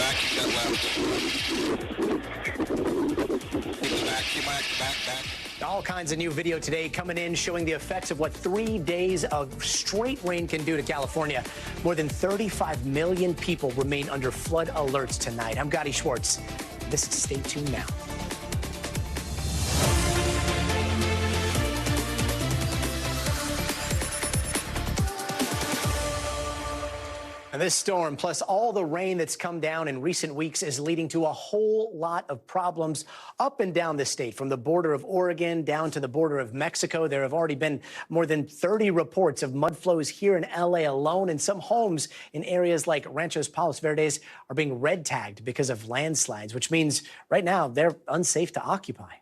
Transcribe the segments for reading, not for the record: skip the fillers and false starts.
back, you got left. Back. All kinds of new video today coming in showing the effects of what 3 days of straight rain can do to California. More than 35 million people remain under flood alerts tonight. I'm Gadi Schwartz. This is Stay Tuned Now. And this storm, plus all the rain that's come down in recent weeks, is leading to a whole lot of problems up and down the state, from the border of Oregon down to the border of Mexico. There have already been more than 30 reports of mud flows here in L.A. alone, and some homes in areas like Ranchos Palos Verdes are being red tagged because of landslides, which means right now they're unsafe to occupy.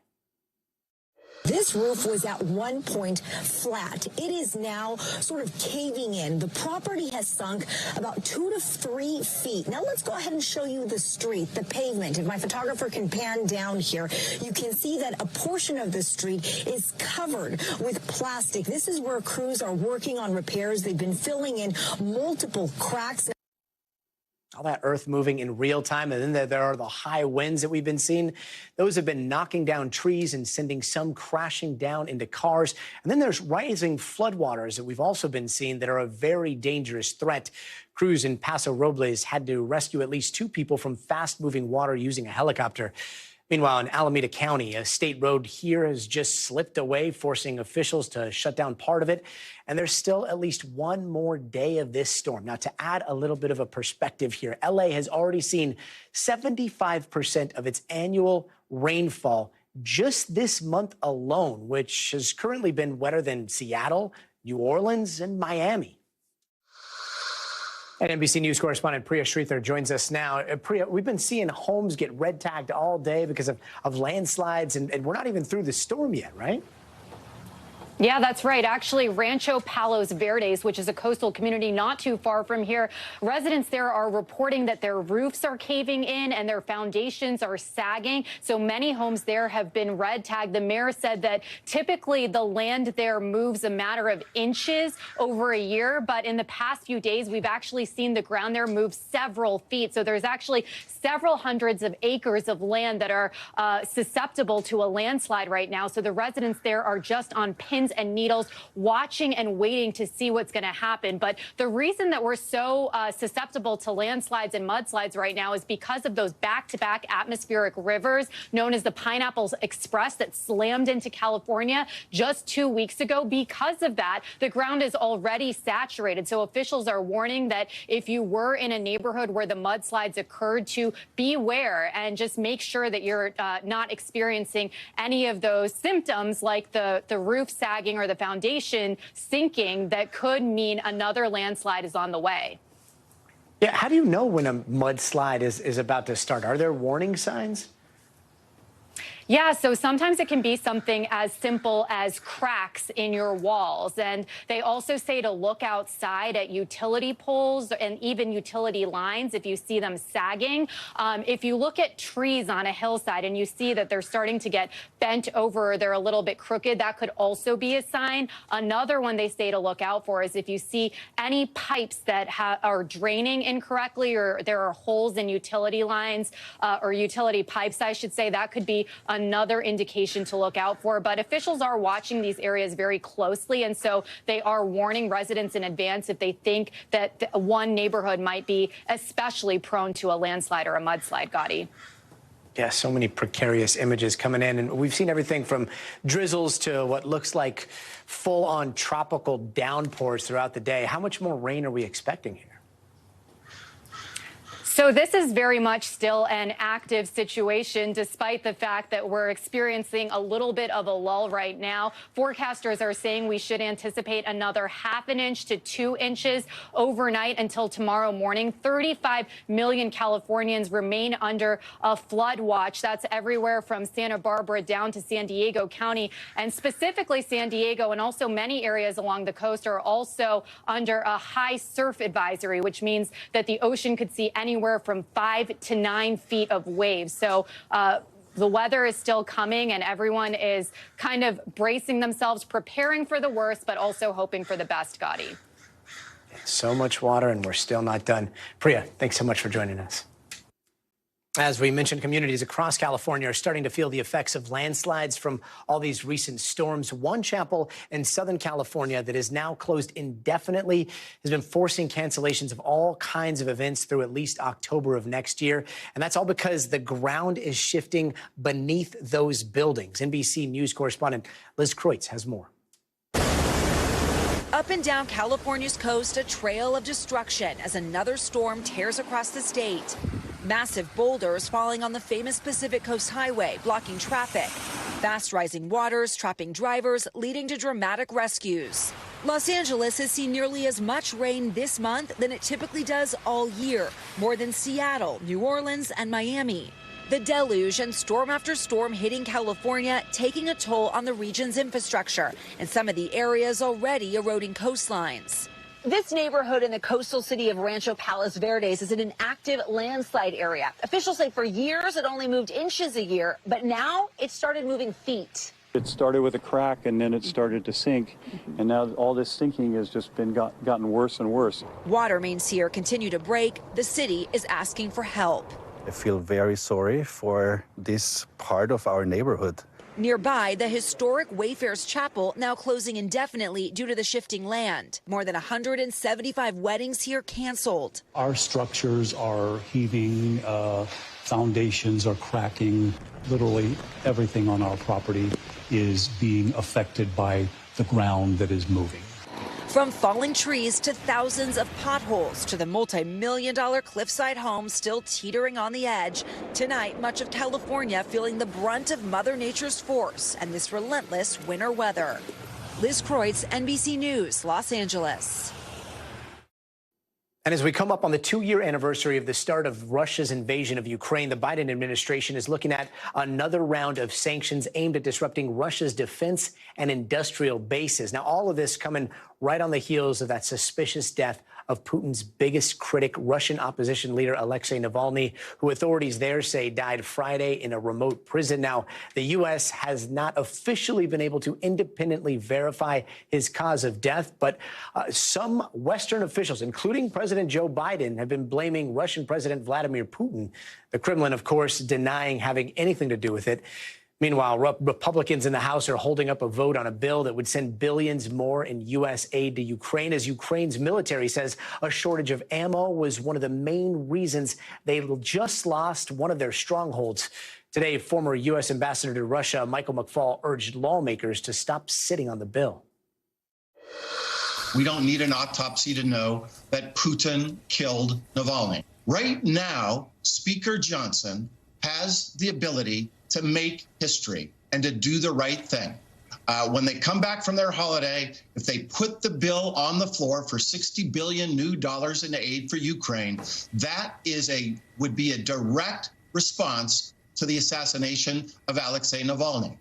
This roof was at one point flat. It is now sort of caving in. The property has sunk about 2 to 3 feet. Now let's go ahead and show you the street, the pavement. If my photographer can pan down here, you can see that a portion of the street is covered with plastic. This is where crews are working on repairs. They've been filling in multiple cracks. All that earth moving in real time. And then there are the high winds that we've been seeing. Those have been knocking down trees and sending some crashing down into cars. And then there's rising floodwaters that we've also been seeing that are a very dangerous threat. Crews in Paso Robles had to rescue at least 2 people from fast-moving water using a helicopter. Meanwhile, in Alameda County, a state road here has just slipped away, forcing officials to shut down part of it. And there's still at least one more day of this storm. Now, to add a little bit of a perspective here, LA has already seen 75% of its annual rainfall just this month alone, which has currently been wetter than Seattle, New Orleans, and Miami. And NBC News correspondent Priya Sridhar joins us now. Priya, we've been seeing homes get red tagged all day because of landslides, and we're not even through the storm yet, right? Yeah, that's right. Actually, Rancho Palos Verdes, which is a coastal community not too far from here, residents there are reporting that their roofs are caving in and their foundations are sagging. So many homes there have been red tagged. The mayor said that typically the land there moves a matter of inches over a year, but in the past few days, we've actually seen the ground there move several feet. So there's actually several hundreds of acres of land that are susceptible to a landslide right now. So the residents there are just on pins and needles, watching and waiting to see what's going to happen. But the reason that we're so susceptible to landslides and mudslides right now is because of those back-to-back atmospheric rivers known as the Pineapple Express that slammed into California just 2 weeks ago. Because of that, the ground is already saturated. So officials are warning that if you were in a neighborhood where the mudslides occurred, to beware and just make sure that you're not experiencing any of those symptoms like the roof sagging or the foundation sinking that could mean another landslide is on the way. Yeah, how do you know when a mudslide is about to start? Are there warning signs? Yeah, so sometimes it can be something as simple as cracks in your walls. And they also say to look outside at utility poles and even utility lines if you see them sagging. If you look at trees on a hillside and you see that they're starting to get bent over, they're a little bit crooked, that could also be a sign. Another one they say to look out for is if you see any pipes that are draining incorrectly, or there are holes in utility lines or utility pipes, I should say, that could be another indication to look out for. But officials are watching these areas very closely, and so they are warning residents in advance if they think that one neighborhood might be especially prone to a landslide or a mudslide, Gadi. Yeah, so many precarious images coming in, and we've seen everything from drizzles to what looks like full-on tropical downpours throughout the day. How much more rain are we expecting here? So this is very much still an active situation, despite the fact that we're experiencing a little bit of a lull right now. Forecasters are saying we should anticipate another ½ inch to 2 inches overnight until tomorrow morning. 35 million Californians remain under a flood watch. That's everywhere from Santa Barbara down to San Diego County, and specifically San Diego and also many areas along the coast are also under a high surf advisory, which means that the ocean could see anywhere from 5 to 9 feet of waves. So the weather is still coming, and everyone is kind of bracing themselves, preparing for the worst, but also hoping for the best, Gadi. So much water, and we're still not done. Priya, thanks so much for joining us. As we mentioned, communities across California are starting to feel the effects of landslides from all these recent storms. One chapel in Southern California that is now closed indefinitely has been forcing cancellations of all kinds of events through at least October of next year. And that's all because the ground is shifting beneath those buildings. NBC News correspondent Liz Kreutz has more. Up and down California's coast, a trail of destruction as another storm tears across the state. Massive boulders falling on the famous Pacific Coast Highway, blocking traffic. Fast rising waters trapping drivers, leading to dramatic rescues. Los Angeles has seen nearly as much rain this month than it typically does all year, more than Seattle, New Orleans, and Miami. The deluge and storm after storm hitting California, taking a toll on the region's infrastructure and some of the areas already eroding coastlines. This neighborhood in the coastal city of Rancho Palos Verdes is in an active landslide area. Officials say for years it only moved inches a year, but now it started moving feet. It started with a crack and then it started to sink. And now all this sinking has just been gotten worse and worse. Water mains here continue to break. The city is asking for help. I feel very sorry for this part of our neighborhood. Nearby, the historic Wayfarers Chapel now closing indefinitely due to the shifting land. More than 175 weddings here canceled. Our structures are heaving, foundations are cracking. Literally everything on our property is being affected by the ground that is moving. From falling trees to thousands of potholes to the multi-million-dollar cliffside homes still teetering on the edge. Tonight, much of California feeling the brunt of Mother Nature's force and this relentless winter weather. Liz Kreutz, NBC News, Los Angeles. And as we come up on the 2-year anniversary of the start of Russia's invasion of Ukraine, the Biden administration is looking at another round of sanctions aimed at disrupting Russia's defense and industrial bases. Now, all of this coming right on the heels of that suspicious death of Putin's biggest critic, Russian opposition leader Alexei Navalny, who authorities there say died Friday in a remote prison. Now, the U.S. has not officially been able to independently verify his cause of death, but some Western officials, including President Joe Biden, have been blaming Russian President Vladimir Putin. The Kremlin, of course, denying having anything to do with it. Meanwhile, Republicans in the House are holding up a vote on a bill that would send billions more in U.S. aid to Ukraine, as Ukraine's military says a shortage of ammo was one of the main reasons they just lost one of their strongholds. Today, former U.S. Ambassador to Russia, Michael McFaul, urged lawmakers to stop sitting on the bill. We don't need an autopsy to know that Putin killed Navalny. Right now, Speaker Johnson has the ability to make history and to do the right thing. When they come back from their holiday, if they put the bill on the floor for $60 billion new dollars in aid for Ukraine, that would be a direct response to the assassination of Alexei Navalny.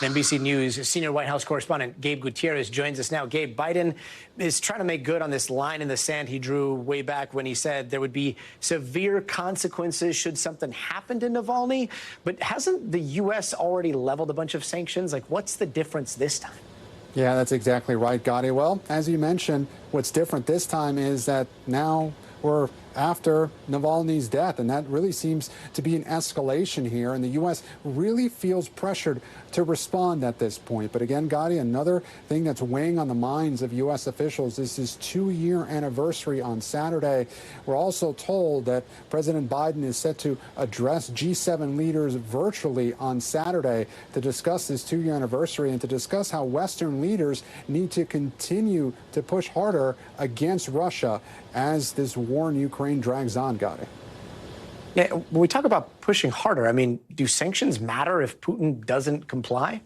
NBC News senior White House correspondent Gabe Gutierrez joins us now. Gabe, Biden is trying to make good on this line in the sand he drew way back when he said there would be severe consequences should something happen to Navalny. But hasn't the U.S. already leveled a bunch of sanctions? Like, what's the difference this time? Yeah, that's exactly right, Gadi. Well, as you mentioned, what's different this time is that now we're after Navalny's death, and that really seems to be an escalation here, and the U.S. really feels pressured to respond at this point. But again, Gadi, another thing that's weighing on the minds of U.S. officials is this 2-year anniversary on Saturday. We're also told that President Biden is set to address G7 leaders virtually on Saturday to discuss this 2-year anniversary and to discuss how Western leaders need to continue to push harder against Russia as this war in Ukraine drags on, Gadi. Yeah, when we talk about pushing harder, I mean, do sanctions matter if Putin doesn't comply?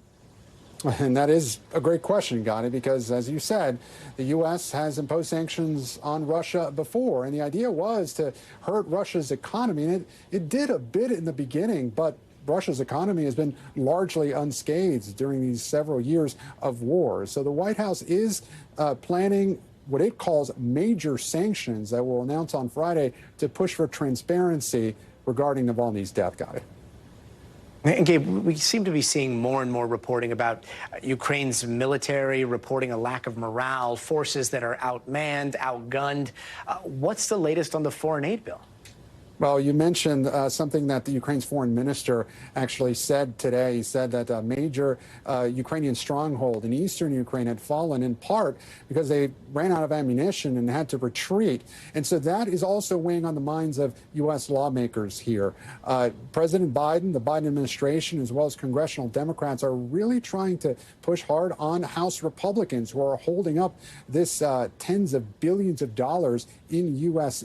And that is a great question, Gadi, because as you said, the U.S. has imposed sanctions on Russia before, and the idea was to hurt Russia's economy. And it did a bit in the beginning, but Russia's economy has been largely unscathed during these several years of war. So the White House is planning what it calls major sanctions that will announce on Friday to push for transparency regarding Navalny's death, Gadi. And Gabe, we seem to be seeing more and more reporting about Ukraine's military reporting a lack of morale, forces that are outmanned, outgunned. What's the latest on the foreign aid bill? Well, you mentioned something that the Ukraine's foreign minister actually said today. He said that a major Ukrainian stronghold in eastern Ukraine had fallen in part because they ran out of ammunition and had to retreat. And so that is also weighing on the minds of U.S. lawmakers here. President Biden, the Biden administration, as well as congressional Democrats are really trying to push hard on House Republicans who are holding up this tens of billions of dollars in U.S.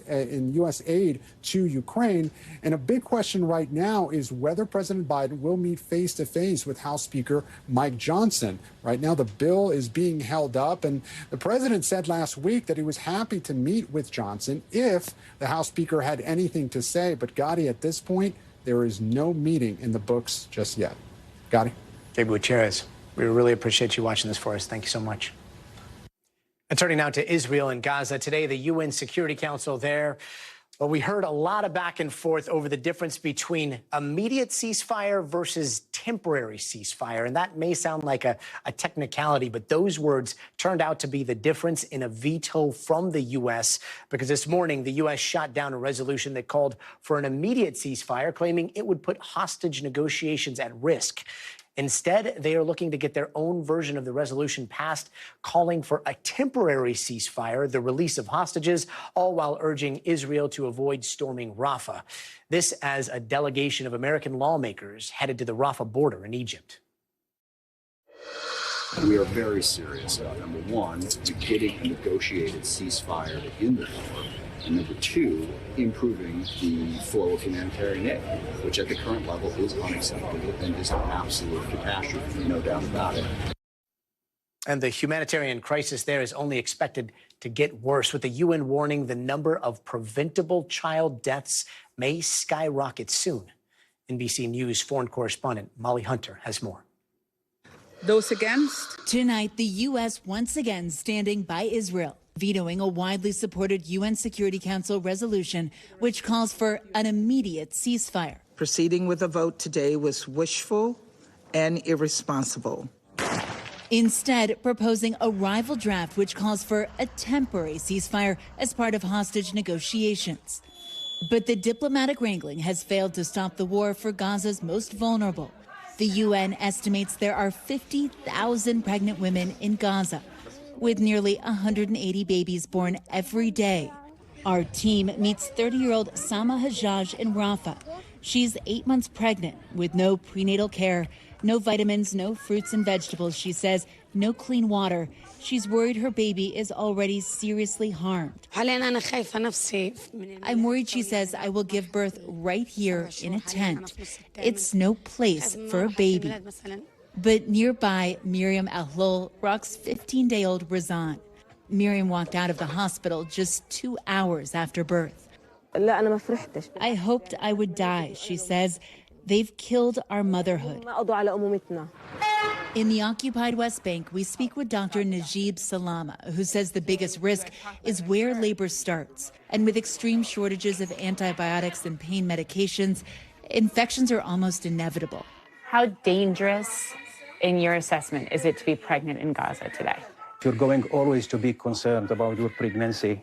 aid to Ukraine. And a big question right now is whether President Biden will meet face-to-face with House Speaker Mike Johnson. Right now, the bill is being held up, and the president said last week that he was happy to meet with Johnson if the House Speaker had anything to say. But, Gadi, at this point, there is no meeting in the books just yet. Gadi? David Gutierrez, we really appreciate you watching this for us. Thank you so much. And turning now to Israel and Gaza. Today, the UN Security Council there. Well, we heard a lot of back and forth over the difference between immediate ceasefire versus temporary ceasefire. And that may sound like a technicality, but those words turned out to be the difference in a veto from the U.S. because this morning, the U.S. shot down a resolution that called for an immediate ceasefire, claiming it would put hostage negotiations at risk. Instead, they are looking to get their own version of the resolution passed, calling for a temporary ceasefire, the release of hostages, all while urging Israel to avoid storming Rafah. This as a delegation of American lawmakers headed to the Rafah border in Egypt. We are very serious about, number one, getting a negotiated ceasefire to end the war, and number two, improving the flow of humanitarian aid, which at the current level is unacceptable and is an absolute catastrophe, no doubt about it. And the humanitarian crisis there is only expected to get worse, with the UN warning the number of preventable child deaths may skyrocket soon. NBC News foreign correspondent Molly Hunter has more. Those against? Tonight, the U.S. once again standing by Israel, vetoing a widely supported UN Security Council resolution which calls for an immediate ceasefire. Proceeding with a vote today was wishful and irresponsible. Instead, proposing a rival draft which calls for a temporary ceasefire as part of hostage negotiations. But the diplomatic wrangling has failed to stop the war for Gaza's most vulnerable. The UN estimates there are 50,000 pregnant women in Gaza, with nearly 180 babies born every day. Our team meets 30-year-old Sama Hajjaj in Rafah. She's 8 months pregnant with no prenatal care, no vitamins, no fruits and vegetables, she says, no clean water. She's worried her baby is already seriously harmed. I'm worried, she says, I will give birth right here in a tent. It's no place for a baby. But nearby, Miriam Ahlol rocks 15-day-old Razan. Miriam walked out of the hospital just 2 hours after birth. I hoped I would die, she says. They've killed our motherhood. In the occupied West Bank, we speak with Dr. Najib Salama, who says the biggest risk is where labor starts. And with extreme shortages of antibiotics and pain medications, infections are almost inevitable. How dangerous, in your assessment, is it to be pregnant in Gaza today? You're going always to be concerned about your pregnancy,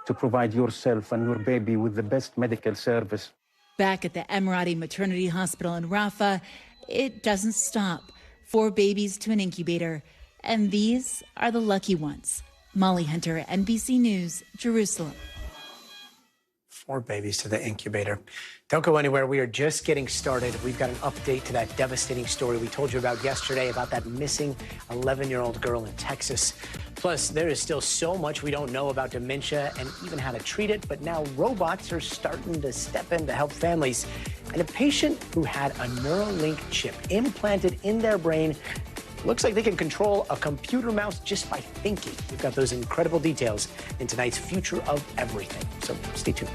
to provide yourself and your baby with the best medical service. Back at the Emirati Maternity Hospital in Rafah, it doesn't stop. 4 babies to an incubator, and these are the lucky ones. Molly Hunter, NBC News, Jerusalem. 4 babies to the incubator. Don't go anywhere. We are just getting started. We've got an update to that devastating story we told you about yesterday about that missing 11-year-old girl in Texas. Plus, there is still so much we don't know about dementia and even how to treat it. But now robots are starting to step in to help families. And a patient who had a Neuralink chip implanted in their brain looks like they can control a computer mouse just by thinking. We've got those incredible details in tonight's Future of Everything. So stay tuned.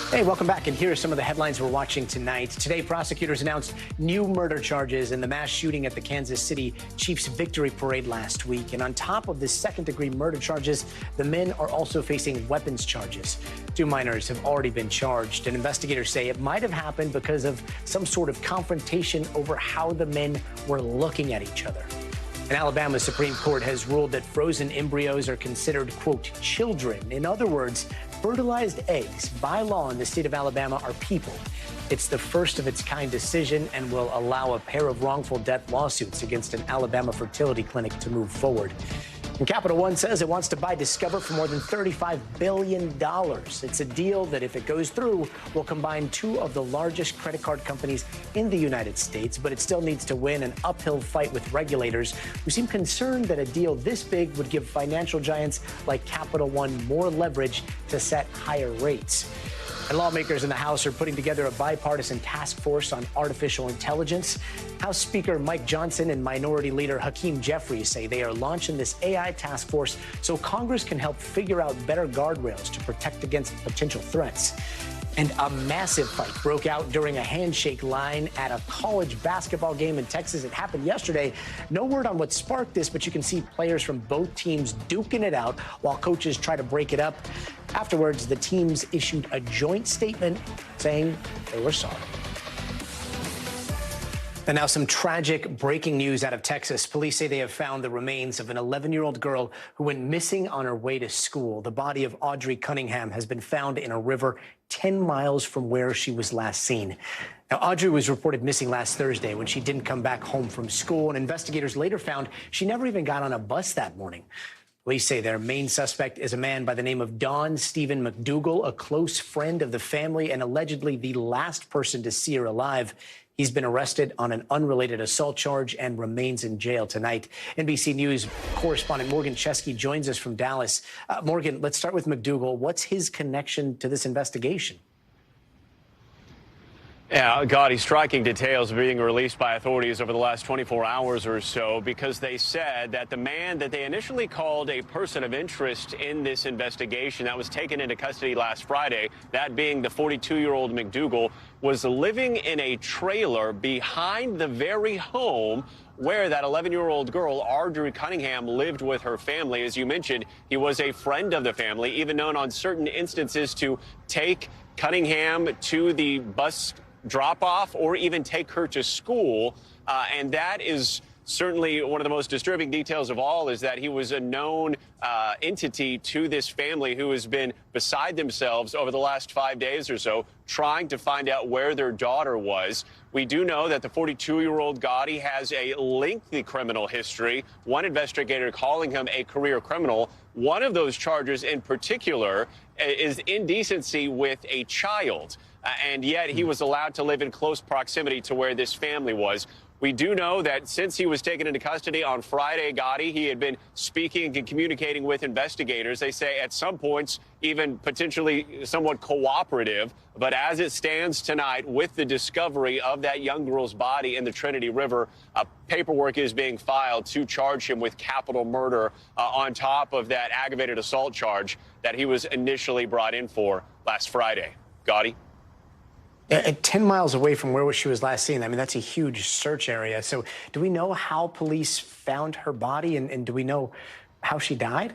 Hey, welcome back, and here are some of the headlines we're watching tonight. Today, prosecutors announced new murder charges in the mass shooting at the Kansas City Chiefs Victory Parade last week. And on top of the second-degree murder charges, the men are also facing weapons charges. 2 minors have already been charged, and investigators say it might have happened because of some sort of confrontation over how the men were looking at each other. An Alabama Supreme Court has ruled that frozen embryos are considered, quote, children. In other words, fertilized eggs, by law in the state of Alabama, are people. It's the first of its kind decision and will allow a pair of wrongful death lawsuits against an Alabama fertility clinic to move forward. And Capital One says it wants to buy Discover for more than $35 billion. It's a deal that, if it goes through, will combine two of the largest credit card companies in the United States, but it still needs to win an uphill fight with regulators who seem concerned that a deal this big would give financial giants like Capital One more leverage to set higher rates. And lawmakers in the House are putting together a bipartisan task force on artificial intelligence. House Speaker Mike Johnson and Minority Leader Hakeem Jeffries say they are launching this AI task force so Congress can help figure out better guardrails to protect against potential threats. And a massive fight broke out during a handshake line at a college basketball game in Texas. It happened yesterday. No word on what sparked this, but you can see players from both teams duking it out while coaches try to break it up. Afterwards, the teams issued a joint statement saying they were sorry. And now some tragic breaking news out of Texas. Police say they have found the remains of an 11-year-old girl who went missing on her way to school. The body of Audrii Cunningham has been found in a river 10 miles from where she was last seen. Now, Audrii was reported missing last Thursday when she didn't come back home from school, and investigators later found she never even got on a bus that morning. Police say their main suspect is a man by the name of Don Stephen McDougal, a close friend of the family and allegedly the last person to see her alive. He's been arrested on an unrelated assault charge and remains in jail tonight. NBC News correspondent Morgan Chesky joins us from Dallas. Morgan, let's start with McDougal. What's his connection to this investigation? Yeah, Gadi, striking details being released by authorities over the last 24 hours or so, because they said that the man that they initially called a person of interest in this investigation that was taken into custody last Friday, that being the 42-year-old McDougal, was living in a trailer behind the very home where that 11-year-old girl, Audrii Cunningham, lived with her family. As you mentioned, he was a friend of the family, even known on certain instances to take Cunningham to the bus drop-off or even take her to school. And that is certainly one of the most disturbing details of all, is that he was a known entity to this family who has been beside themselves over the last 5 days or so, trying to find out where their daughter was. We do know that the 42-year-old Gadi has a lengthy criminal history, one investigator calling him a career criminal. One of those charges in particular is indecency with a child. And yet he was allowed to live in close proximity to where this family was. We do know that since he was taken into custody on Friday, Gadi, he had been speaking and communicating with investigators. They say at some points even potentially somewhat cooperative. But as it stands tonight, with the discovery of that young girl's body in the Trinity River, paperwork is being filed to charge him with capital murder on top of that aggravated assault charge that he was initially brought in for last Friday. Gadi? At 10 miles away from where she was last seen, I mean, that's a huge search area. So do we know how police found her body, and do we know how she died?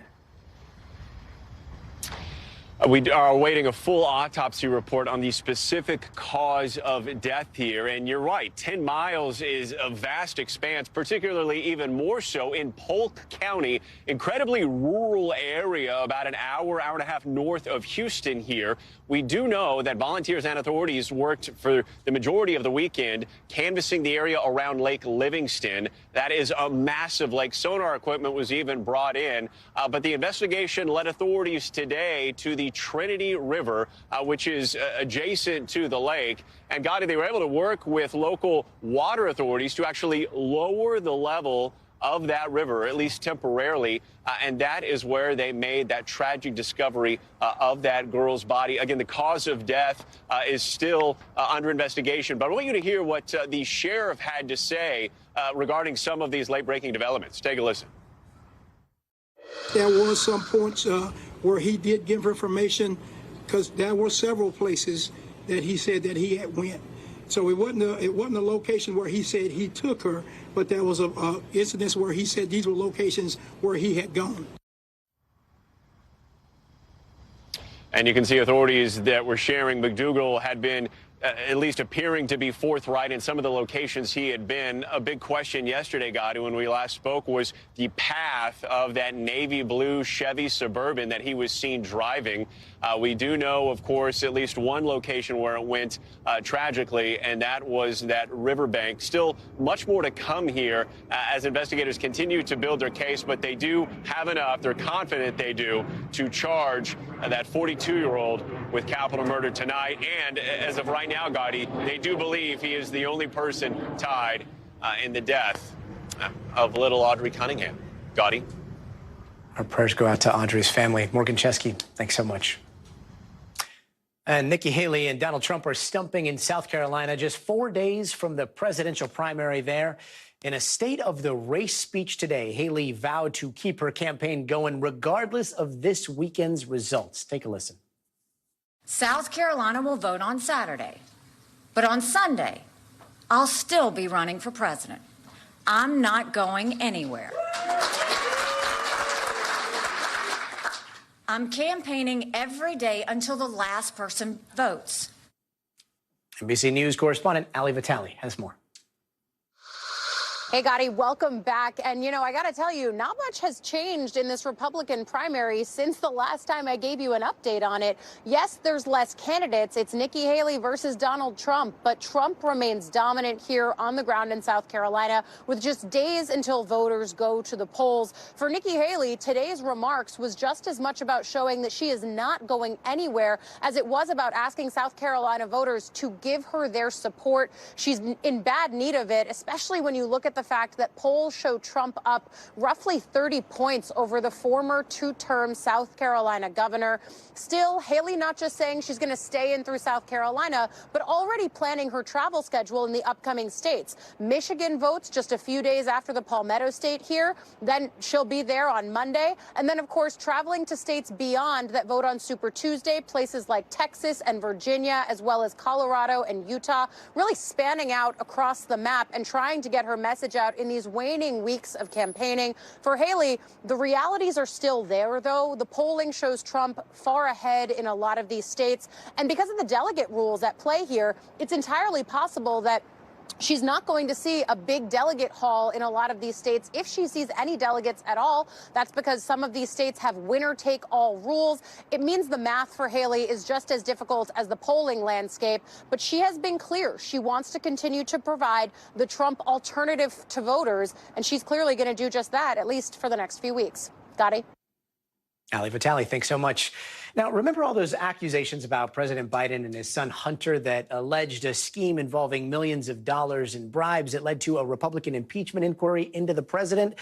We are awaiting a full autopsy report on the specific cause of death here. And you're right, 10 miles is a vast expanse, particularly even more so in Polk County, incredibly rural area, about an hour, hour and a half north of Houston here. We do know that volunteers and authorities worked for the majority of the weekend canvassing the area around Lake Livingston. That is a massive lake. Sonar equipment was even brought in. But the investigation led authorities today to the Trinity River, which is adjacent to the lake. And Gadi, they were able to work with local water authorities to actually lower the level of that river, at least temporarily. And that is where they made that tragic discovery of that girl's body. Again, the cause of death is still under investigation. But I want you to hear what the sheriff had to say regarding some of these late-breaking developments. Take a listen. There were some points where he did give information, because there were several places that he said that he had went. So it wasn't a location where he said he took her, but there was a incidents where he said these were locations where he had gone. And you can see authorities that were sharing McDougal had been at least appearing to be forthright in some of the locations he had been. A big question yesterday, Gadi, when we last spoke, was the path of that navy blue Chevy Suburban that he was seen driving. We do know, of course, at least one location where it went tragically, and that was that riverbank. Still much more to come here as investigators continue to build their case, but they do have enough, they're confident they do, to charge that 42-year-old with capital murder tonight. And as of right now, Gadi, they do believe he is the only person tied in the death of little Audrii Cunningham. Gadi? Our prayers go out to Audrey's family. Morgan Chesky, thanks so much. And Nikki Haley and Donald Trump are stumping in South Carolina just 4 days from the presidential primary there. In a State of the Race speech today, Haley vowed to keep her campaign going regardless of this weekend's results. Take a listen. South Carolina will vote on Saturday, but on Sunday, I'll still be running for president. I'm not going anywhere. I'm campaigning every day until the last person votes. NBC News correspondent Ali Vitale has more. Hey, Gadi, welcome back. And, you know, I got to tell you, not much has changed in this Republican primary since the last time I gave you an update on it. Yes, there's less candidates. It's Nikki Haley versus Donald Trump, but Trump remains dominant here on the ground in South Carolina with just days until voters go to the polls. For Nikki Haley, today's remarks was just as much about showing that she is not going anywhere as it was about asking South Carolina voters to give her their support. She's in bad need of it, especially when you look at the fact that polls show Trump up roughly 30 points over the former two-term South Carolina governor. Still, Haley not just saying she's going to stay in through South Carolina, but already planning her travel schedule in the upcoming states. Michigan votes just a few days after the Palmetto State here. Then she'll be there on Monday. And then, of course, traveling to states beyond that vote on Super Tuesday, places like Texas and Virginia, as well as Colorado and Utah, really spanning out across the map and trying to get her message out in these waning weeks of campaigning. For Haley, the realities are still there, though. The polling shows Trump far ahead in a lot of these states. And because of the delegate rules at play here, it's entirely possible that she's not going to see a big delegate haul in a lot of these states. If she sees any delegates at all, that's because some of these states have winner-take-all rules. It means the math for Haley is just as difficult as the polling landscape. But she has been clear. She wants to continue to provide the Trump alternative to voters, and she's clearly going to do just that, at least for the next few weeks. Gadi? Ali Vitale, thanks so much. Now, remember all those accusations about President Biden and his son Hunter that alleged a scheme involving millions of dollars in bribes that led to a Republican impeachment inquiry into the president?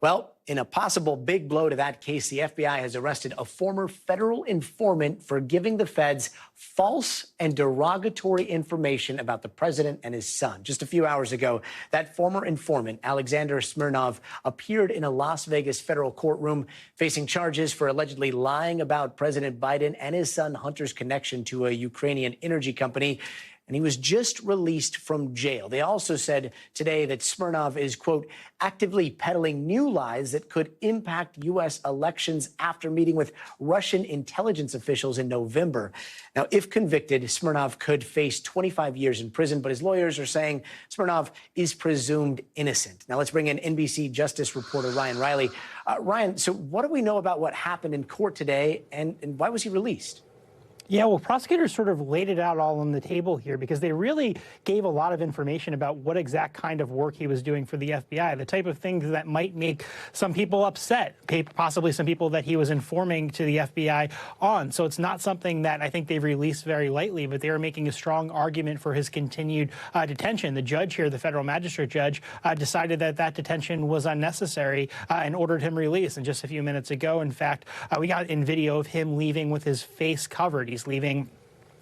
Well, in a possible big blow to that case, the FBI has arrested a former federal informant for giving the feds false and derogatory information about the president and his son. Just a few hours ago, that former informant, Alexander Smirnov, appeared in a Las Vegas federal courtroom facing charges for allegedly lying about President Biden and his son Hunter's connection to a Ukrainian energy company. And he was just released from jail. They also said today that Smirnov is, quote, actively peddling new lies that could impact U.S. elections after meeting with Russian intelligence officials in November. Now, if convicted, Smirnov could face 25 years in prison, but his lawyers are saying Smirnov is presumed innocent. Now, let's bring in NBC Justice reporter Ryan Riley. Ryan, so what do we know about what happened in court today, and why was he released? Yeah, well, prosecutors sort of laid it out all on the table here because they really gave a lot of information about what exact kind of work he was doing for the FBI, the type of things that might make some people upset, possibly some people that he was informing to the FBI on. So it's not something that I think they've released very lightly, but they are making a strong argument for his continued detention. The judge here, the federal magistrate judge, decided that that detention was unnecessary and ordered him released. And just a few minutes ago, in fact, we got in video of him leaving with his face covered. He's leaving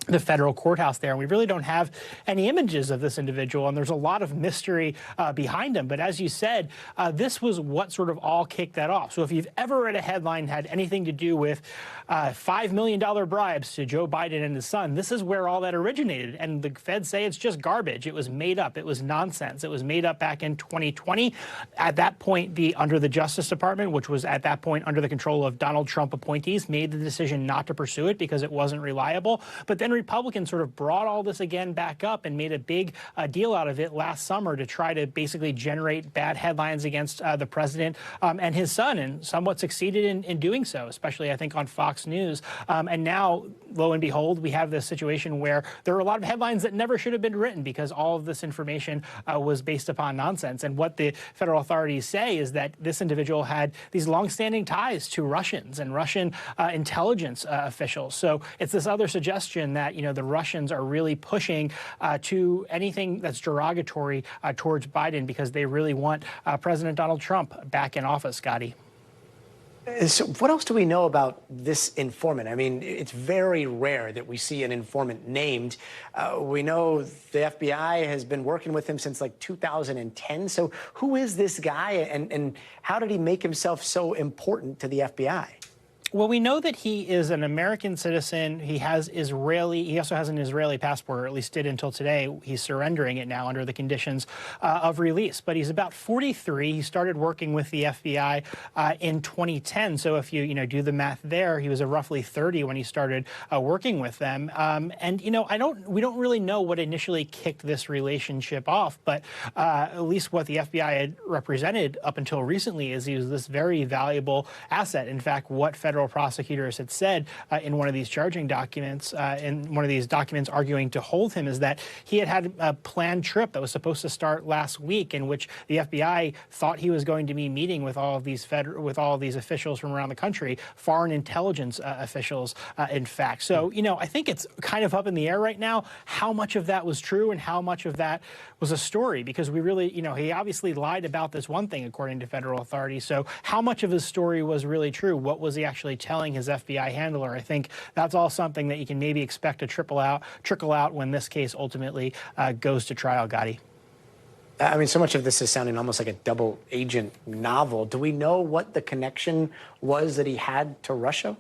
the federal courthouse there, and we really don't have any images of this individual, and there's a lot of mystery behind him. But as you said, this was what sort of all kicked that off. So if you've ever read a headline had anything to do with $5 million bribes to Joe Biden and his son, this is where all that originated. And the feds say it's just garbage. It was made up. It was nonsense. It was made up back in 2020. At that point, under the Justice Department, which was at that point under the control of Donald Trump appointees, made the decision not to pursue it because it wasn't reliable. But then Republicans sort of brought all this again back up and made a big deal out of it last summer to try to basically generate bad headlines against the president and his son, and somewhat succeeded in doing so, especially, I think, on Fox News. And now, lo and behold, we have this situation where there are a lot of headlines that never should have been written because all of this information was based upon nonsense. And what the federal authorities say is that this individual had these longstanding ties to Russians and Russian intelligence officials. So it's this other suggestion that, you know, the Russians are really pushing to anything that's derogatory towards Biden because they really want President Donald Trump back in office, Gadi. So what else do we know about this informant? I mean, it's very rare that we see an informant named. We know the FBI has been working with him since like 2010. So who is this guy and how did he make himself so important to the FBI? Well, we know that he is an American citizen. He also has an Israeli passport, or at least did until today. He's surrendering it now under the conditions of release. But he's about 43. He started working with the FBI in 2010. So if you do the math there, he was roughly 30 when he started working with them. And we don't really know what initially kicked this relationship off, but at least what the FBI had represented up until recently is he was this very valuable asset. In fact, what federal prosecutors had said in one of these charging documents, in one of these documents arguing to hold him, is that he had a planned trip that was supposed to start last week, in which the FBI thought he was going to be meeting with all of these officials from around the country, foreign intelligence officials, in fact. So, I think it's kind of up in the air right now how much of that was true and how much of that was a story, because we really, he obviously lied about this one thing according to federal authorities. So how much of his story was really true? What was he actually telling his FBI handler? I think that's all something that you can maybe expect to trickle out when this case ultimately goes to trial, Gadi. I mean, so much of this is sounding almost like a double agent novel. Do we know what the connection was that he had to Russia?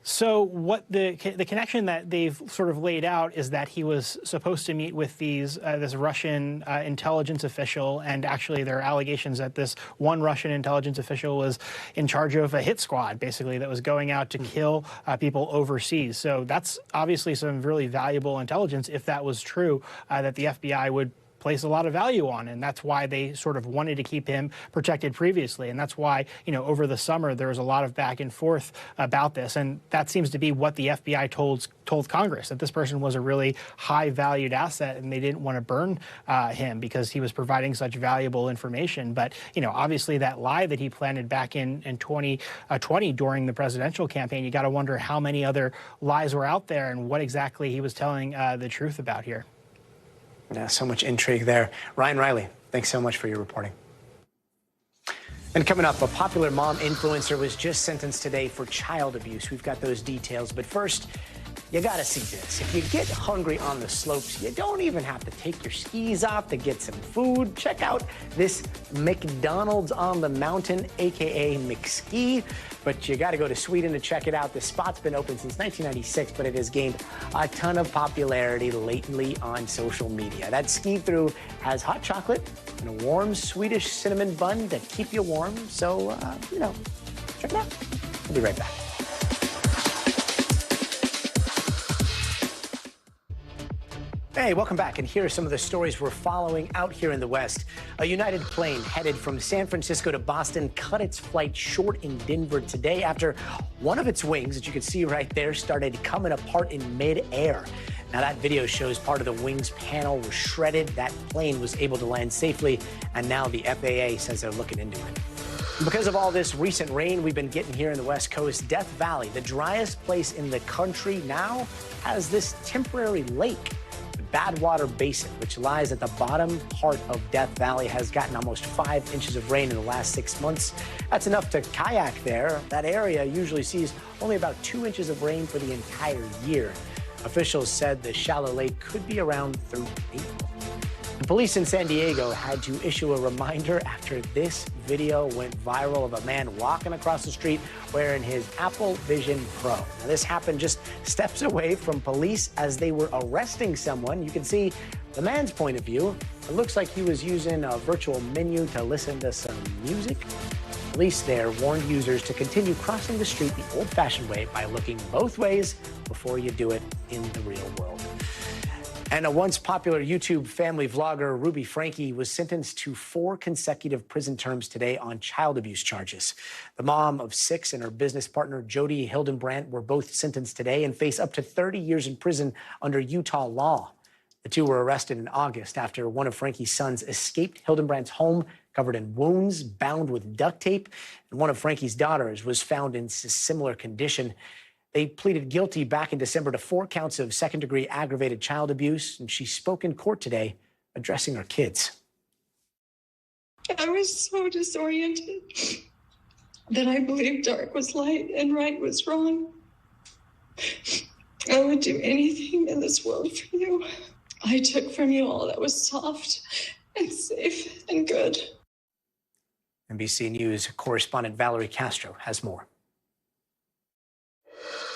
So what the connection that they've sort of laid out is that he was supposed to meet with this Russian intelligence official, and actually there are allegations that this one Russian intelligence official was in charge of a hit squad, basically, that was going out to kill people overseas. So that's obviously some really valuable intelligence, if that was true, that the FBI would place a lot of value on, and that's why they sort of wanted to keep him protected previously, and that's why over the summer there was a lot of back and forth about this, and that seems to be what the FBI told Congress, that this person was a really high valued asset and they didn't want to burn him because he was providing such valuable information. But obviously that lie that he planted back in 2020 during the presidential campaign, you got to wonder how many other lies were out there and what exactly he was telling the truth about here. Yeah, so much intrigue there. Ryan Riley, thanks so much for your reporting. And coming up, a popular mom influencer was just sentenced today for child abuse. We've got those details. But first, you got to see this. If you get hungry on the slopes, you don't even have to take your skis off to get some food. Check out this McDonald's on the mountain, a.k.a. McSki. But you got to go to Sweden to check it out. The spot's been open since 1996, but it has gained a ton of popularity lately on social media. That ski-through has hot chocolate and a warm Swedish cinnamon bun to keep you warm. So, check it out. We'll be right back. Hey, welcome back, and here are some of the stories we're following out here in the West. A United plane headed from San Francisco to Boston cut its flight short in Denver today after one of its wings, that you can see right there, started coming apart in mid-air. Now, that video shows part of the wing's panel was shredded. That plane was able to land safely, and now the FAA says they're looking into it. Because of all this recent rain we've been getting here in the West Coast, Death Valley, the driest place in the country, now has this temporary lake. Badwater Basin, which lies at the bottom part of Death Valley, has gotten almost 5 inches of rain in the last 6 months. That's enough to kayak there. That area usually sees only about 2 inches of rain for the entire year. Officials said the shallow lake could be around through April. The police in San Diego had to issue a reminder after this video went viral of a man walking across the street wearing his Apple Vision Pro. Now, this happened just steps away from police as they were arresting someone. You can see the man's point of view. It looks like he was using a virtual menu to listen to some music. Police there warned users to continue crossing the street the old-fashioned way by looking both ways before you do it in the real world. And a once popular YouTube family vlogger, Ruby Franke, was sentenced to 4 consecutive prison terms today on child abuse charges. The mom of 6 and her business partner, Jodi Hildenbrandt, were both sentenced today and face up to 30 years in prison under Utah law. The two were arrested in August after one of Franke's sons escaped Hildenbrandt's home covered in wounds, bound with duct tape, and one of Franke's daughters was found in similar condition. They pleaded guilty back in December to 4 counts of second-degree aggravated child abuse, and she spoke in court today addressing her kids. I was so disoriented that I believed dark was light and right was wrong. I would do anything in this world for you. I took from you all that was soft and safe and good. NBC News correspondent Valerie Castro has more.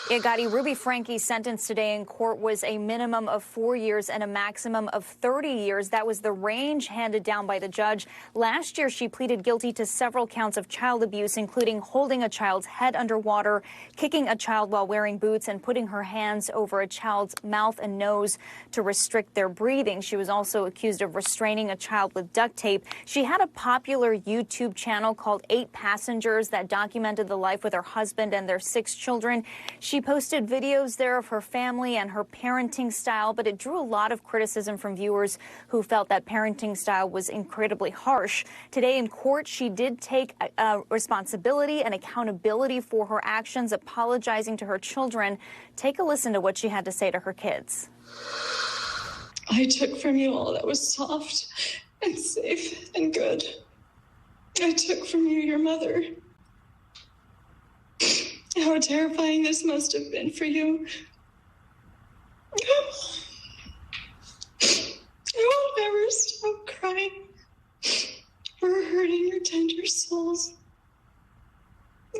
Yeah, Gadi, Ruby Franke's sentence today in court was a minimum of 4 years and a maximum of 30 years. That was the range handed down by the judge. Last year, she pleaded guilty to several counts of child abuse, including holding a child's head underwater, kicking a child while wearing boots, and putting her hands over a child's mouth and nose to restrict their breathing. She was also accused of restraining a child with duct tape. She had a popular YouTube channel called 8 Passengers that documented the life with her husband and their 6 children. She posted videos there of her family and her parenting style, but it drew a lot of criticism from viewers who felt that parenting style was incredibly harsh. Today in court, she did take responsibility and accountability for her actions, apologizing to her children. Take a listen to what she had to say to her kids. I took from you all that was soft and safe and good. I took from you your mother. How terrifying this must have been for you. I will never stop crying or hurting your tender souls.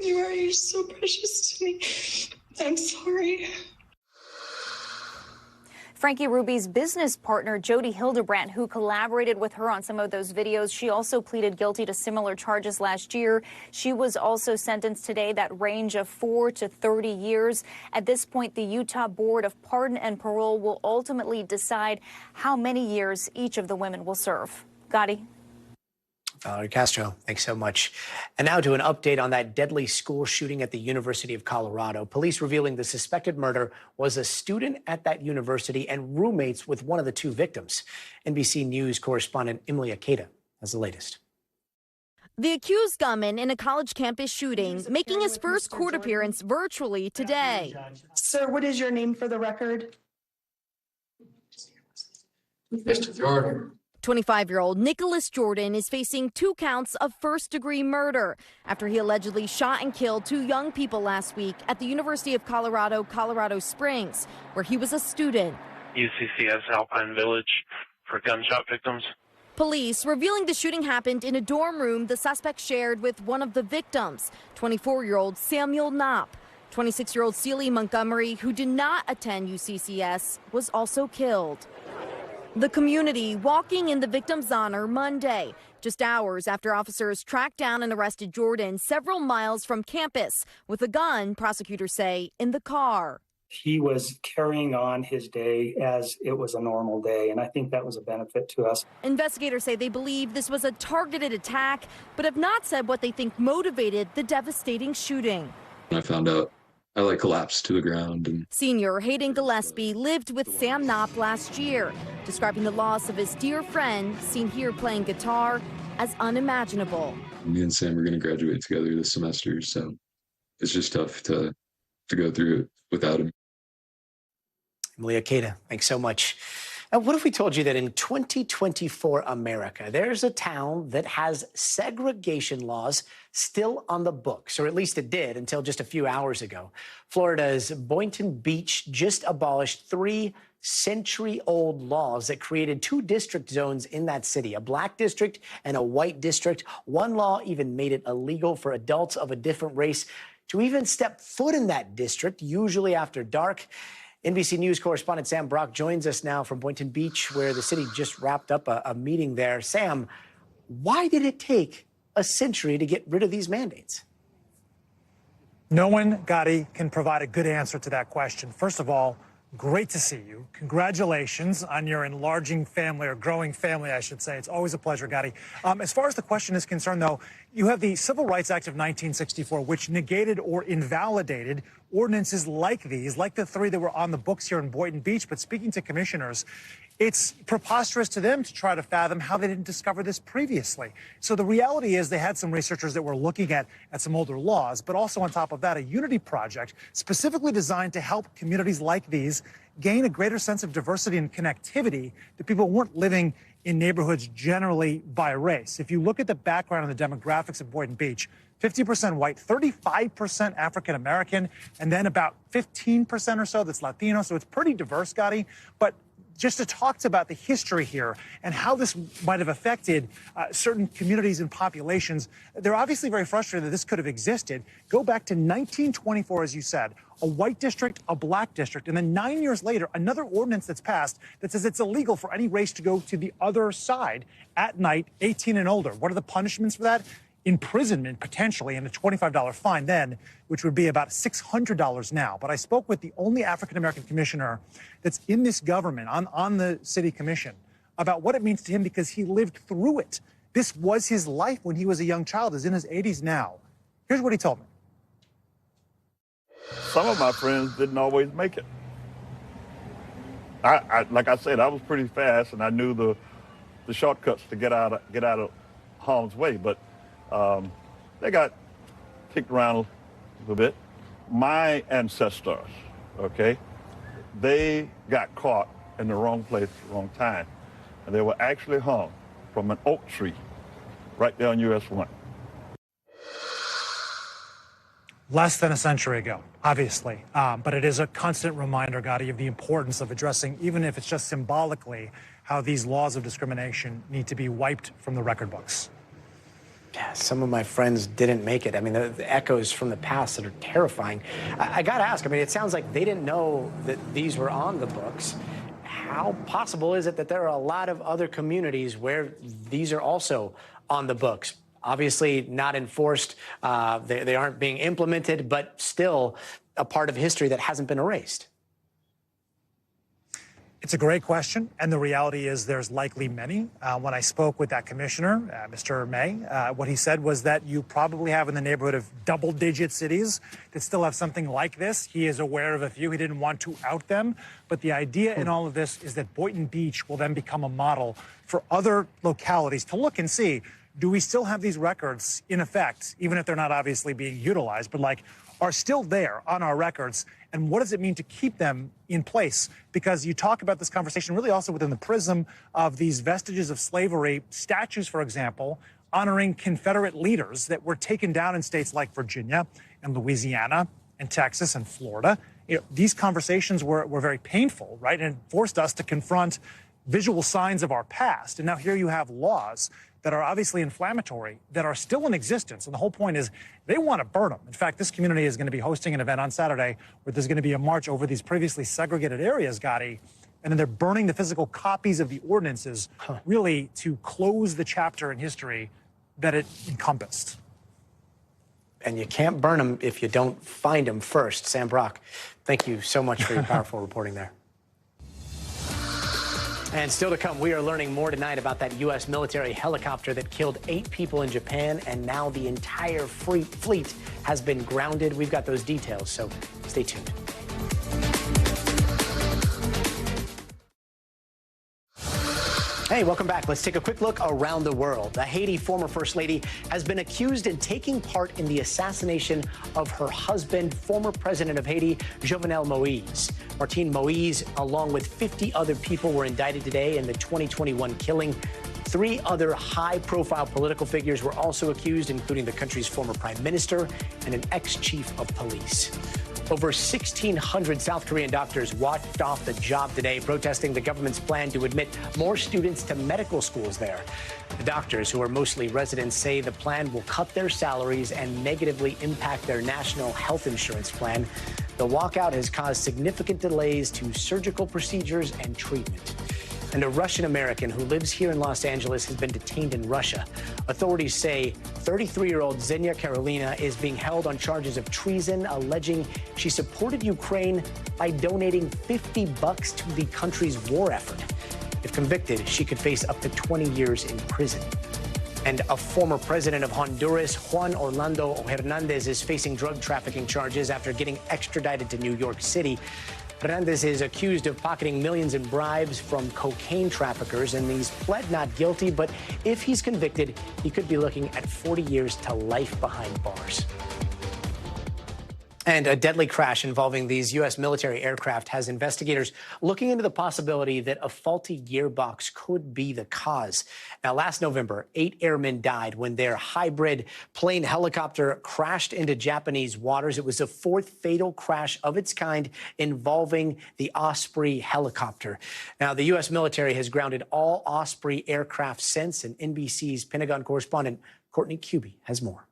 You're so precious to me. I'm sorry. Franke Ruby's business partner, Jodi Hildenbrandt, who collaborated with her on some of those videos, she also pleaded guilty to similar charges last year. She was also sentenced today, that range of 4 to 30 years. At this point, the Utah Board of Pardon and Parole will ultimately decide how many years each of the women will serve. Gadi. Valerie Castro, thanks so much. And now to an update on that deadly school shooting at the University of Colorado. Police revealing the suspected murder was a student at that university and roommates with one of the 2 victims. NBC News correspondent Emily Akeda has the latest. The accused gunman in a college campus shooting making his first court appearance virtually today. Sir, what is your name for the record? Mr. Jordan. 25-year-old Nicholas Jordan is facing 2 counts of first-degree murder after he allegedly shot and killed 2 young people last week at the University of Colorado, Colorado Springs, where he was a student. UCCS Alpine Village for gunshot victims. Police revealing the shooting happened in a dorm room the suspect shared with one of the victims, 24-year-old Samuel Knopp. 26-year-old Celie Montgomery, who did not attend UCCS, was also killed. The community walking in the victim's honor Monday, just hours after officers tracked down and arrested Jordan several miles from campus with a gun, prosecutors say, in the car. He was carrying on his day as it was a normal day, and I think that was a benefit to us. Investigators say they believe this was a targeted attack, but have not said what they think motivated the devastating shooting. I found out I collapsed to the ground. And Senior Hayden Gillespie lived with Sam Knopp last year, describing the loss of his dear friend, seen here playing guitar, as unimaginable. Me and Sam are going to graduate together this semester, so it's just tough to go through it without him. Emily Akeda, thanks so much. Now, what if we told you that in 2024 America, there's a town that has segregation laws still on the books, or at least it did until just a few hours ago. Florida's Boynton Beach just abolished 3 century-old laws that created 2 district zones in that city, a black district and a white district. One law even made it illegal for adults of a different race to even step foot in that district, usually after dark. NBC News correspondent Sam Brock joins us now from Boynton Beach, where the city just wrapped up a meeting there. Sam, why did it take a century to get rid of these mandates? No one, Gadi, can provide a good answer to that question. First of all, great to see you. Congratulations on your enlarging family, or growing family, I should say. It's always a pleasure, Gadi. As far as the question is concerned, though, you have the Civil Rights Act of 1964, which negated or invalidated ordinances like these, like the 3 that were on the books here in Boynton Beach. But speaking to commissioners, it's preposterous to them to try to fathom how they didn't discover this previously. So the reality is they had some researchers that were looking at some older laws, but also on top of that, a unity project specifically designed to help communities like these gain a greater sense of diversity and connectivity, that people weren't living in neighborhoods generally by race. If you look at the background and the demographics of Boynton Beach, 50% white, 35% African-American, and then about 15% or so that's Latino. So it's pretty diverse, Gadi. But just to talk about the history here and how this might have affected certain communities and populations, they're obviously very frustrated that this could have existed. Go back to 1924, as you said, a white district, a black district, and then 9 years later, another ordinance that's passed that says it's illegal for any race to go to the other side at night, 18 and older. What are the punishments for that? Imprisonment, potentially, and a $25 fine then, which would be about $600 now. But I spoke with the only African-American commissioner that's in this government, on the city commission, about what it means to him, because he lived through it. This was his life when he was a young child. He's in his 80s now. Here's what he told me. Some of my friends didn't always make it. Like I said, I was pretty fast, and I knew the shortcuts to get out of harm's way, but they got kicked around a little bit. My ancestors, okay, they got caught in the wrong place at the wrong time, and they were actually hung from an oak tree right there on US 1. Less than a century ago, obviously. But it is a constant reminder, Gadi, of the importance of addressing, even if it's just symbolically, how these laws of discrimination need to be wiped from the record books. Yeah, some of my friends didn't make it. I mean, the echoes from the past that are terrifying. I got to ask, I mean, it sounds like they didn't know that these were on the books. How possible is it that there are a lot of other communities where these are also on the books? Obviously not enforced, they aren't being implemented, but still a part of history that hasn't been erased. It's a great question, and the reality is there's likely many. When I spoke with that commissioner, Mr. May, what he said was that you probably have in the neighborhood of double-digit cities that still have something like this. He is aware of a few. He didn't want to out them. But the idea in all of this is that Boynton Beach will then become a model for other localities to look and see, do we still have these records in effect, even if they're not obviously being utilized, but like are still there on our records? And what does it mean to keep them in place? Because you talk about this conversation really also within the prism of these vestiges of slavery, statues, for example, honoring Confederate leaders that were taken down in states like Virginia and Louisiana and Texas and Florida. You know, these conversations were very painful, right? And forced us to confront visual signs of our past. And now here you have laws that are obviously inflammatory, that are still in existence. And the whole point is they want to burn them. In fact, this community is going to be hosting an event on Saturday where there's going to be a march over these previously segregated areas, Gadi, and then they're burning the physical copies of the ordinances, really to close the chapter in history that it encompassed. And you can't burn them if you don't find them first. Sam Brock, thank you so much for your powerful reporting there. And still to come, we are learning more tonight about that U.S. military helicopter that killed 8 people in Japan, and now the entire fleet has been grounded. We've got those details, so stay tuned. Hey, welcome back. Let's take a quick look around the world. The Haiti former First Lady has been accused of taking part in the assassination of her husband, former President of Haiti, Jovenel Moïse. Martine Moïse, along with 50 other people, were indicted today in the 2021 killing. 3 other high-profile political figures were also accused, including the country's former prime minister and an ex-chief of police. Over 1,600 South Korean doctors walked off the job today, protesting the government's plan to admit more students to medical schools there. The doctors, who are mostly residents, say the plan will cut their salaries and negatively impact their national health insurance plan. The walkout has caused significant delays to surgical procedures and treatment. And a Russian-American who lives here in Los Angeles has been detained in Russia. Authorities say 33-year-old Xenia Karolina is being held on charges of treason, alleging she supported Ukraine by donating $50 to the country's war effort. If convicted, she could face up to 20 years in prison. And a former president of Honduras, Juan Orlando Hernandez, is facing drug trafficking charges after getting extradited to New York City. Hernandez is accused of pocketing millions in bribes from cocaine traffickers, and he's pled not guilty. But if he's convicted, he could be looking at 40 years to life behind bars. And a deadly crash involving these U.S. military aircraft has investigators looking into the possibility that a faulty gearbox could be the cause. Now, last November, 8 airmen died when their hybrid plane helicopter crashed into Japanese waters. It was the 4th fatal crash of its kind involving the Osprey helicopter. Now, the U.S. military has grounded all Osprey aircraft since, and NBC's Pentagon correspondent Courtney Cubie has more.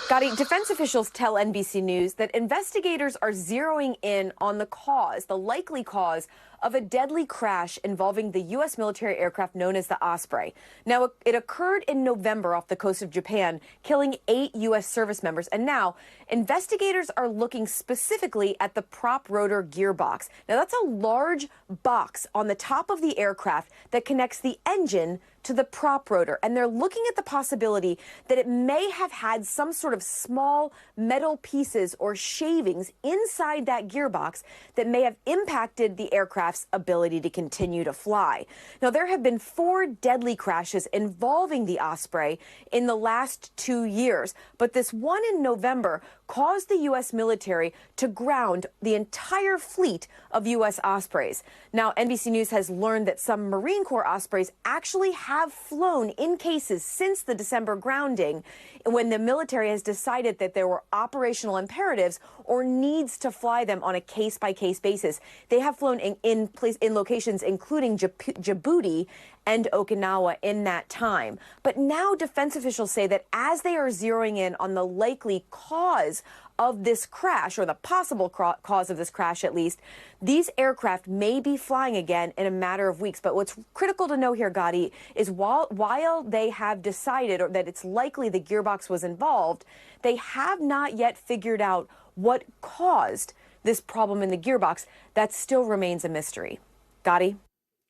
Gadi, defense officials tell NBC News that investigators are zeroing in on the likely cause of a deadly crash involving the U.S. military aircraft known as the Osprey. Now, it occurred in November off the coast of Japan, killing 8 U.S. service members. And now, investigators are looking specifically at the prop rotor gearbox. Now, that's a large box on the top of the aircraft that connects the engine to the prop rotor. And they're looking at the possibility that it may have had some sort of small metal pieces or shavings inside that gearbox that may have impacted the aircraft's ability to continue to fly. Now, there have been 4 deadly crashes involving the Osprey in the last 2 years, but this one in November caused the U.S. military to ground the entire fleet of U.S. Ospreys. Now, NBC News has learned that some Marine Corps Ospreys actually have flown in cases since the December grounding, when the military has decided that there were operational imperatives or needs to fly them on a case-by-case basis. They have flown in locations including Djibouti and Okinawa in that time. But now defense officials say that as they are zeroing in on the likely cause of this crash, or the possible cause of this crash at least, these aircraft may be flying again in a matter of weeks. But what's critical to know here, Gadi, is while they have decided or that it's likely the gearbox was involved, they have not yet figured out what caused this problem in the gearbox. That still remains a mystery. Gadi?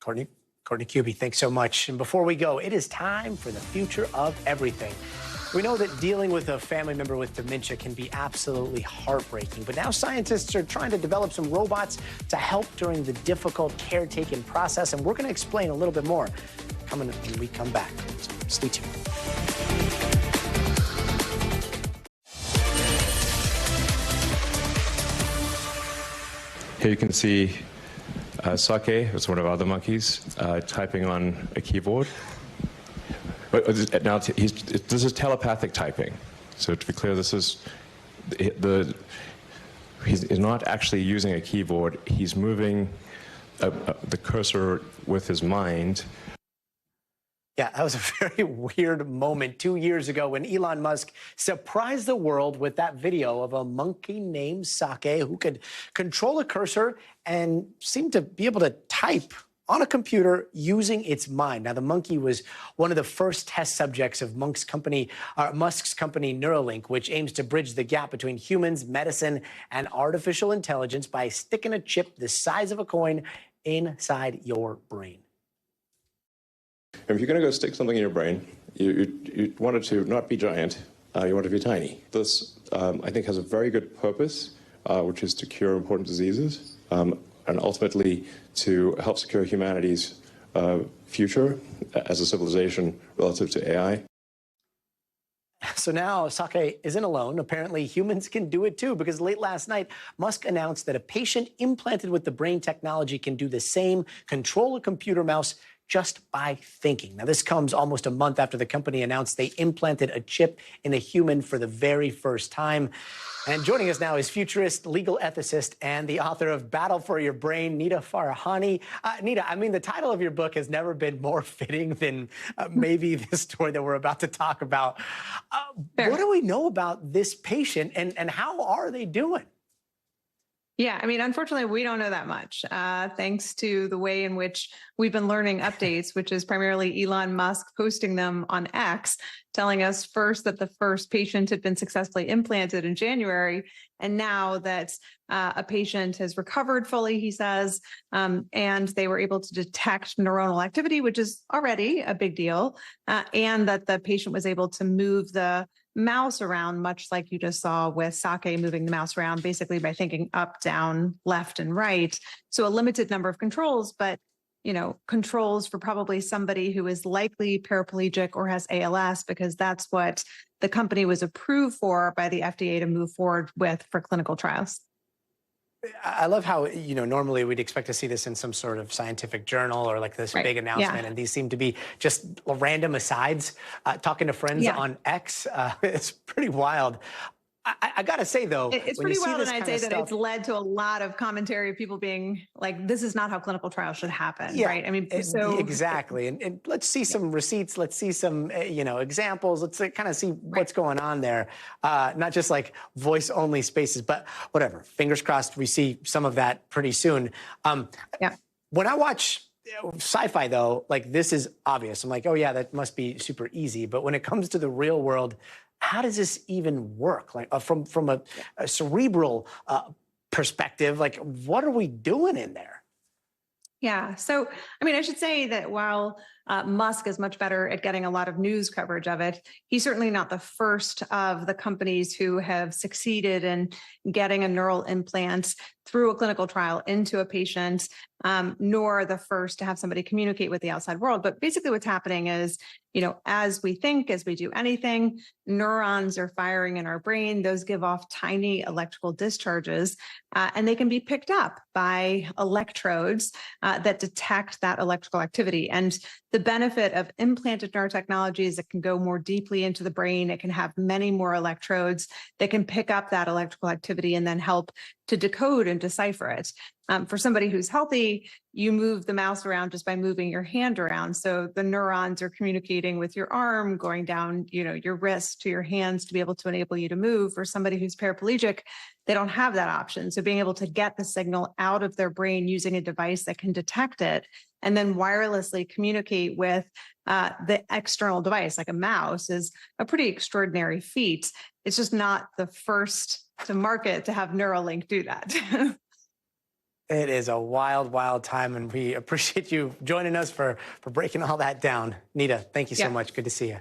Courtney Cubie, thanks so much. And before we go, it is time for the future of everything. We know that dealing with a family member with dementia can be absolutely heartbreaking, but now scientists are trying to develop some robots to help during the difficult caretaking process, and we're going to explain a little bit more coming when we come back. So stay tuned. Here you can see Sake, it's one of our other monkeys, typing on a keyboard. But now this is telepathic typing. So to be clear, this is he's not actually using a keyboard. He's moving the cursor with his mind. Yeah, that was a very weird moment 2 years ago when Elon Musk surprised the world with that video of a monkey named Sake who could control a cursor and seemed to be able to type on a computer using its mind. Now, the monkey was one of the first test subjects of Musk's company Neuralink, which aims to bridge the gap between humans, medicine, and artificial intelligence by sticking a chip the size of a coin inside your brain. If you're going to go stick something in your brain, you want it to not be giant, you want it to be tiny. This, I think, has a very good purpose, which is to cure important diseases, and ultimately to help secure humanity's future as a civilization relative to AI. So now Sake isn't alone. Apparently humans can do it too, because late last night, Musk announced that a patient implanted with the brain technology can do the same, control a computer mouse just by thinking. Now, this comes almost a month after the company announced they implanted a chip in a human for the very first time. And joining us now is futurist, legal ethicist, and the author of Battle for Your Brain, Nita Farahani. Nita, I mean, the title of your book has never been more fitting than maybe this story that we're about to talk about. What do we know about this patient, and how are they doing? Yeah, I mean, unfortunately, we don't know that much, thanks to the way in which we've been learning updates, which is primarily Elon Musk posting them on X, telling us first that the first patient had been successfully implanted in January, and now that a patient has recovered fully, he says, and they were able to detect neuronal activity, which is already a big deal, and that the patient was able to move the mouse around, much like you just saw with Sake moving the mouse around, basically by thinking up, down, left, and right. So a limited number of controls, but controls for probably somebody who is likely paraplegic or has ALS, because that's what the company was approved for by the FDA to move forward with for clinical trials. I love how, normally we'd expect to see this in some sort of scientific journal or like this big announcement. And these seem to be just random asides. Talking to friends on X, it's pretty wild. I got to say, though, it's pretty wild. And I'd say that it's led to a lot of commentary of people being like, this is not how clinical trials should happen. Right. I mean, so exactly. And let's see some receipts. Let's see some, examples. Let's kind of see what's going on there. Not just like voice only spaces, but whatever. Fingers crossed we see some of that pretty soon. When I watch sci-fi, though, like this is obvious. I'm like, oh, yeah, that must be super easy. But when it comes to the real world, how does this even work? Like from a cerebral perspective, like what are we doing in there? Yeah. So, I mean, I should say that while Musk is much better at getting a lot of news coverage of it, he's certainly not the first of the companies who have succeeded in getting a neural implant through a clinical trial into a patient, nor the first to have somebody communicate with the outside world. But basically what's happening is, as we think, as we do anything, neurons are firing in our brain. Those give off tiny electrical discharges, and they can be picked up by electrodes that detect that electrical activity. And the benefit of implanted neurotechnology is it can go more deeply into the brain. It can have many more electrodes that can pick up that electrical activity and then help to decode and decipher it. For somebody who's healthy, you move the mouse around just by moving your hand around. So the neurons are communicating with your arm, going down, your wrist to your hands to be able to enable you to move. For somebody who's paraplegic, they don't have that option. So being able to get the signal out of their brain using a device that can detect it and then wirelessly communicate with the external device, like a mouse, is a pretty extraordinary feat. It's just not the first to market to have Neuralink do that. It is a wild, wild time, and we appreciate you joining us for breaking all that down. Nita, thank you so much. Good to see you.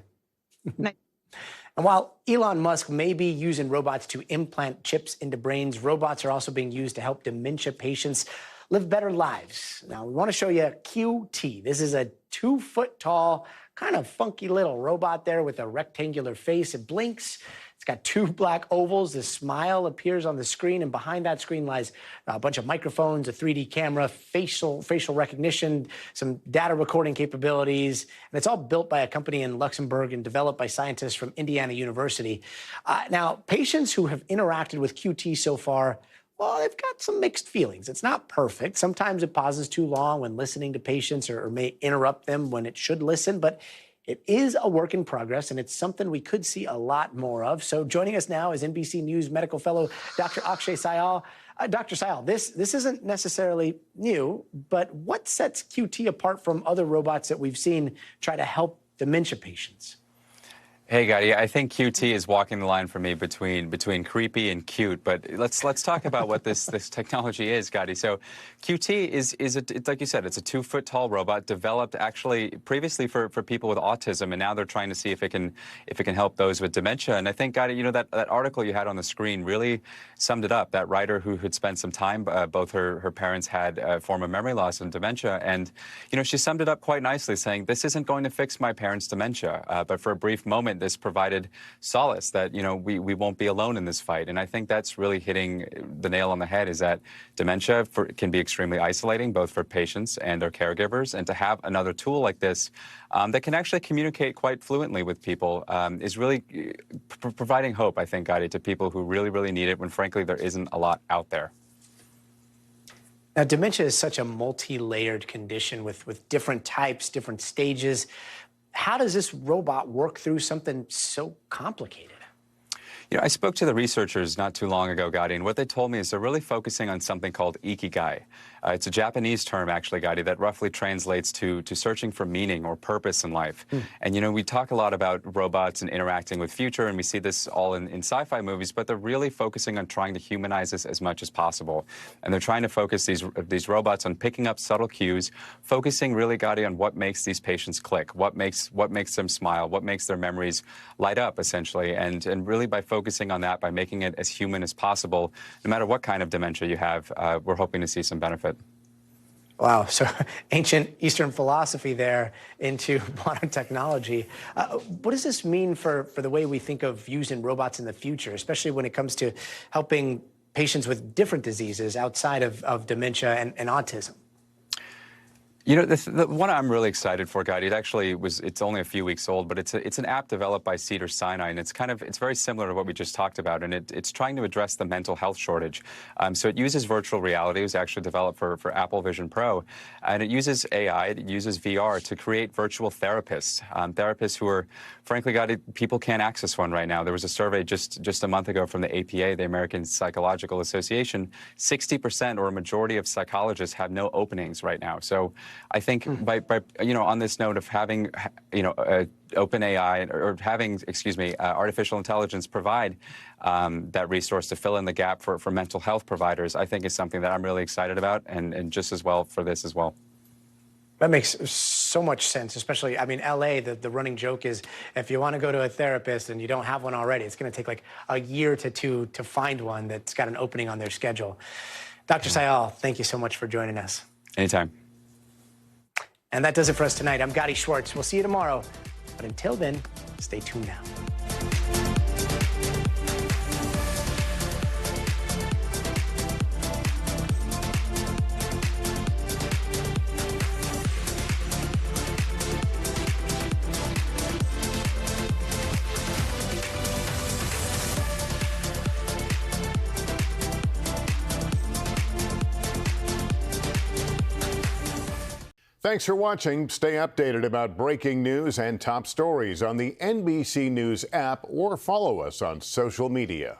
And while Elon Musk may be using robots to implant chips into brains, robots are also being used to help dementia patients live better lives. Now, we want to show you QT. This is a 2-foot-tall, kind of funky little robot there with a rectangular face. It blinks. It's got 2 black ovals. The smile appears on the screen, and behind that screen lies a bunch of microphones, a 3D camera, facial recognition, some data recording capabilities. And it's all built by a company in Luxembourg and developed by scientists from Indiana University. Now, patients who have interacted with QT so far, well, they've got some mixed feelings. It's not perfect. Sometimes it pauses too long when listening to patients or may interrupt them when it should listen, but it is a work in progress, and it's something we could see a lot more of. So joining us now is NBC News medical fellow Dr. Akshay Syal. Dr. Syal, this isn't necessarily new, but what sets QT apart from other robots that we've seen try to help dementia patients? Hey, Gadi, I think QT is walking the line for me between creepy and cute. But let's talk about what this technology is, Gadi. So QT is like you said, it's a 2-foot-tall robot developed actually previously for people with autism, and now they're trying to see if it can help those with dementia. And I think, Gadi, that article you had on the screen really summed it up. That writer who had spent some time, both her parents had a form of memory loss and dementia, and she summed it up quite nicely, saying this isn't going to fix my parents' dementia, but for a brief moment, this provided solace that, we won't be alone in this fight. And I think that's really hitting the nail on the head, is that dementia can be extremely isolating, both for patients and their caregivers. And to have another tool like this that can actually communicate quite fluently with people is really providing hope, I think, Gadi, to people who really, really need it when, frankly, there isn't a lot out there. Now, dementia is such a multi-layered condition with different types, different stages. How does this robot work through something so complicated? You know, I spoke to the researchers not too long ago, Gadi, and what they told me is they're really focusing on something called ikigai. It's a Japanese term, actually, Gadi, that roughly translates to searching for meaning or purpose in life. And, you know, we talk a lot about robots and interacting with future, and we see this all in sci-fi movies, but they're really focusing on trying to humanize this as much as possible. And they're trying to focus these robots on picking up subtle cues, focusing really, Gadi, on what makes these patients click, what makes them smile, what makes their memories light up, essentially. And really by focusing on that, by making it as human as possible, no matter what kind of dementia you have, we're hoping to see some benefit. Wow, so ancient Eastern philosophy there into modern technology. What does this mean for the way we think of using robots in the future, especially when it comes to helping patients with different diseases outside of dementia and autism? You know, the one I'm really excited for, Gadi, it's only a few weeks old, but it's an app developed by Cedars-Sinai, and it's very similar to what we just talked about, and it's trying to address the mental health shortage. So it uses virtual reality. It was actually developed for Apple Vision Pro, and it uses AI, it uses VR to create virtual therapists, therapists who are, frankly, Gadi, people can't access one right now. There was a survey just a month ago from the APA, the American Psychological Association. 60% or a majority of psychologists have no openings right now. So I think by on this note of having, open AI or having, artificial intelligence provide that resource to fill in the gap for mental health providers, I think is something that I'm really excited about and just as well for this as well. That makes so much sense, especially, I mean, LA, the running joke is if you want to go to a therapist and you don't have one already, it's going to take like a year to two to find one that's got an opening on their schedule. Dr. Sayal, thank you so much for joining us. Anytime. And that does it for us tonight. I'm Gadi Schwartz. We'll see you tomorrow. But until then, stay tuned now. Thanks for watching. Stay updated about breaking news and top stories on the NBC News app or follow us on social media.